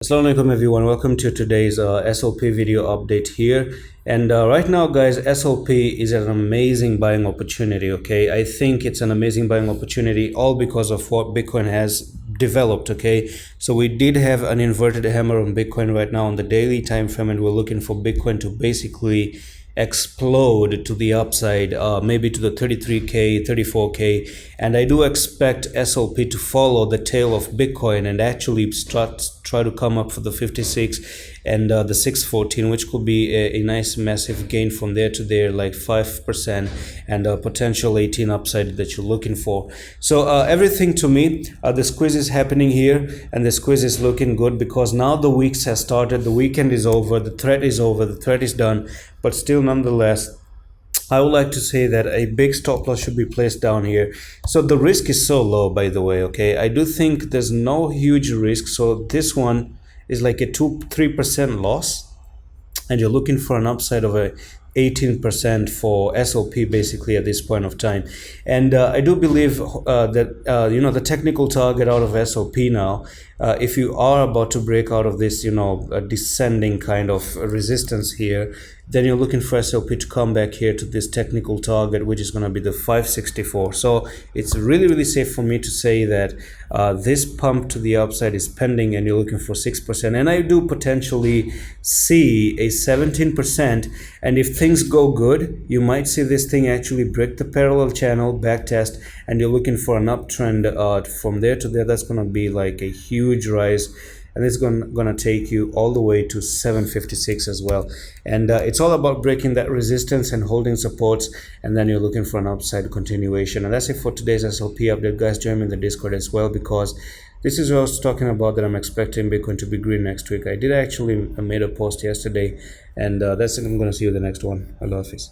Assalamu alaikum everyone, welcome to today's SLP video update here. And right now guys, SLP is an amazing buying opportunity. Okay, I think it's an amazing buying opportunity all because of what Bitcoin has developed. Okay, so we did have an inverted hammer on Bitcoin right now on the daily time frame, and we're looking for Bitcoin to basically explode to the upside, maybe to the 33k, 34k, and I do expect SLP to follow the tail of Bitcoin and actually try to come up for the 56 and the 614, which could be a nice massive gain from there to there, like 5% and a potential 18 upside that you're looking for. So everything to me, the squeeze is happening here, and the squeeze is looking good because now the weeks has started, the weekend is over, the threat is over, the threat is done. But still, nonetheless, I would like to say that a big stop loss should be placed down here. So the risk is so low, by the way. Okay, I do think there's no huge risk. So this one is like a 2-3% loss, and you're looking for an upside of a 18% for SLP basically at this point of time. And I do believe that the technical target out of SLP now, if you are about to break out of this descending kind of resistance here, then you're looking for SLP to come back here to this technical target, which is going to be the 564. So it's really safe for me to say that this pump to the upside is pending, and you're looking for 6%. And I do potentially see a 17%, and if things go good, you might see this thing actually break the parallel channel, back test, and you're looking for an uptrend from there to there. That's going to be like a huge rise, and it's gonna take you all the way to 756 as well. And it's all about breaking that resistance and holding supports, and then you're looking for an upside continuation. And that's it for today's SLP update, guys. Join me in the Discord as well, because this is what I was talking about, that I'm expecting Bitcoin to be green next week. I did actually made a post yesterday, and that's it. I'm gonna see you in the next one. Allah Hafiz.